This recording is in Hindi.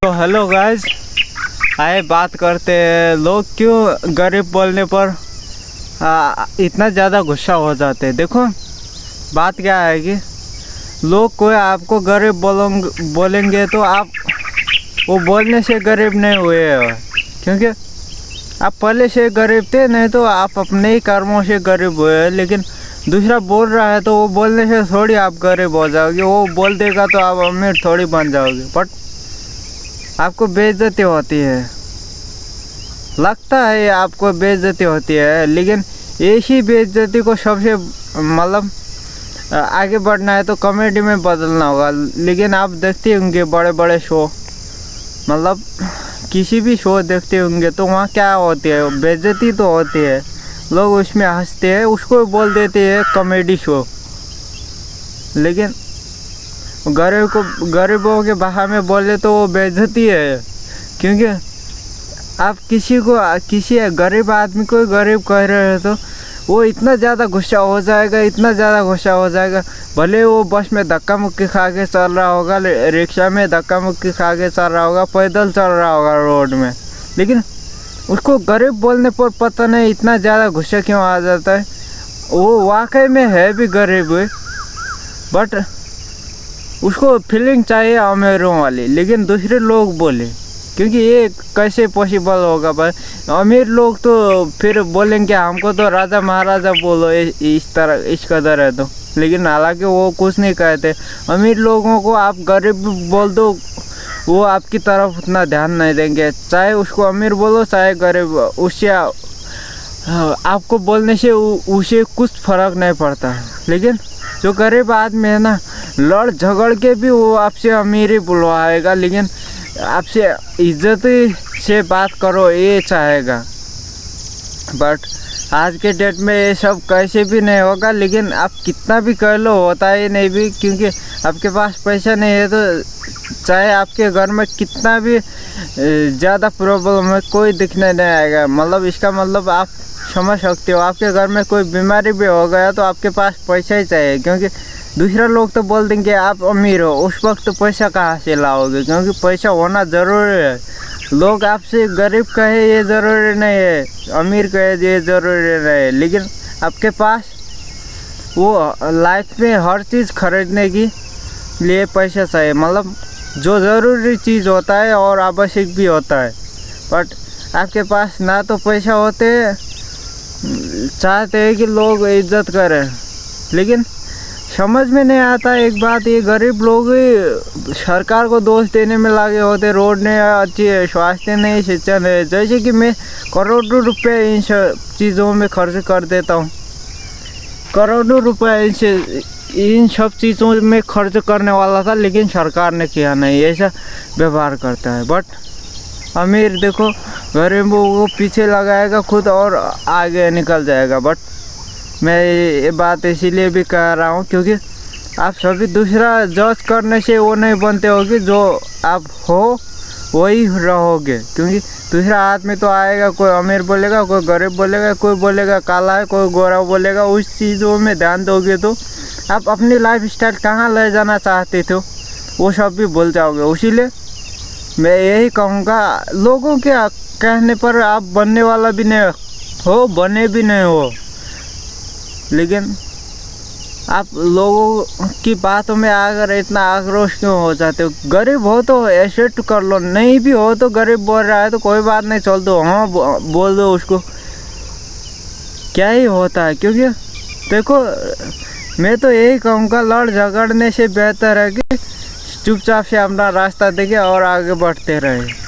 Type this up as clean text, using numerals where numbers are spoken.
तो हेलो गाइस, आए बात करते हैं लोग क्यों गरीब बोलने पर इतना ज़्यादा गुस्सा हो जाते हैं। देखो बात क्या है कि लोग कोई आपको गरीब बोलेंगे तो आप वो बोलने से गरीब नहीं हुए हो, क्योंकि आप पहले से गरीब थे, नहीं तो आप अपने ही कर्मों से गरीब हुए। लेकिन दूसरा बोल रहा है तो वो बोलने से थोड़ी आप गरीब हो जाओगे, वो बोल देगा तो आप अमीर थोड़ी बन जाओगे। बट आपको बेइज्जती होती है, लगता है आपको बेइज्जती होती है, लेकिन ऐसी बेइज्जती को सबसे मतलब आगे बढ़ना है तो कॉमेडी में बदलना होगा। लेकिन आप देखते होंगे बड़े बड़े शो, मतलब किसी भी शो देखते होंगे तो वहाँ क्या होती है, बेइज्जती तो होती है, लोग उसमें हंसते हैं, उसको बोल देते हैं कॉमेडी शो। लेकिन गरीबों के भाषा में बोले तो वो बेइज्जती है, क्योंकि आप किसी गरीब आदमी को गरीब कह रहे हो तो वो इतना ज़्यादा गुस्सा हो जाएगा, भले वो बस में धक्का मुक्की खा के चल रहा होगा, रिक्शा में धक्का मुक्की खा के चल रहा होगा, पैदल चल रहा होगा रोड में, लेकिन उसको गरीब बोलने पर पता नहीं इतना ज़्यादा गुस्सा क्यों आ जाता है। वो वाकई में है भी गरीब है, बट उसको फीलिंग चाहिए अमीरों वाली, लेकिन दूसरे लोग बोले, क्योंकि ये कैसे पॉसिबल होगा भाई। अमीर लोग तो फिर बोलेंगे हमको तो राजा महाराजा बोलो, इस तरह इस कदर है तो, लेकिन हालांकि वो कुछ नहीं कहते। अमीर लोगों को आप गरीब बोल दो, वो आपकी तरफ उतना ध्यान नहीं देंगे, चाहे उसको अमीर बोलो चाहे गरीब, उससे आपको बोलने से उसे कुछ फर्क नहीं पड़ता। लेकिन जो गरीब आदमी है ना, लड़ झगड़ के भी वो आपसे अमीर ही बुलवाएगा, लेकिन आपसे इज्जत से बात करो ये चाहेगा। बट आज के डेट में ये सब कैसे भी नहीं होगा, लेकिन आप कितना भी कर लो होता ही नहीं भी, क्योंकि आपके पास पैसा नहीं है तो चाहे आपके घर में कितना भी ज़्यादा प्रॉब्लम है कोई दिखने नहीं आएगा। मतलब इसका मतलब आप समझ सकते हो, आपके घर में कोई बीमारी भी हो गया तो आपके पास पैसा ही चाहिए, क्योंकि दूसरा लोग तो बोल देंगे आप अमीर हो, उस वक्त तो पैसा कहाँ से लाओगे, क्योंकि पैसा होना ज़रूरी है। लोग आपसे गरीब कहे ये ज़रूरी नहीं है, अमीर कहे ये ज़रूरी नहीं है, लेकिन आपके पास वो लाइफ में हर चीज़ खरीदने की लिए पैसा चाहिए। मतलब जो ज़रूरी चीज़ होता है और आवश्यक भी होता है, बट आपके पास ना तो पैसा होते, चाहते हैं कि लोग इज्जत करें, लेकिन समझ में नहीं आता एक बात, ये गरीब लोग सरकार को दोष देने में लगे होते, रोड नहीं अच्छी है, स्वास्थ्य नहीं, शिक्षा नहीं। जैसे कि मैं करोड़ों रुपए इन सब चीज़ों में खर्च कर देता हूँ, करोड़ों रुपए इन सब चीज़ों में खर्च करने वाला था, लेकिन सरकार ने किया नहीं, ऐसा व्यवहार करता है। बट अमीर देखो गरीबों को पीछे लगाएगा खुद और आगे निकल जाएगा। बट मैं ये बात इसीलिए भी कह रहा हूँ क्योंकि आप सभी दूसरा जज करने से वो नहीं बनते हो कि जो आप हो वही रहोगे, क्योंकि दूसरा आदमी तो आएगा, कोई अमीर बोलेगा, कोई गरीब बोलेगा, कोई बोलेगा काला है, कोई गोरा बोलेगा। उस चीज़ों में ध्यान दोगे तो आप अपनी लाइफ स्टाइल कहाँ ले जाना चाहते थे वो सब भी भूल जाओगे। इसीलिए मैं यही कहूँगा, लोगों के कहने पर आप बनने वाला भी नहीं हो, बने भी नहीं हो, लेकिन आप लोगों की बातों में आकर इतना आक्रोश क्यों हो जाते हो। गरीब हो तो एक्सेप्ट कर लो, नहीं भी हो तो गरीब बोल रहा है तो कोई बात नहीं, चल दो, हाँ बोल दो उसको, क्या ही होता है। क्योंकि देखो मैं तो यही कहूँगा, लड़ झगड़ने से बेहतर है कि चुपचाप से अपना रास्ता देखे और आगे बढ़ते रहे।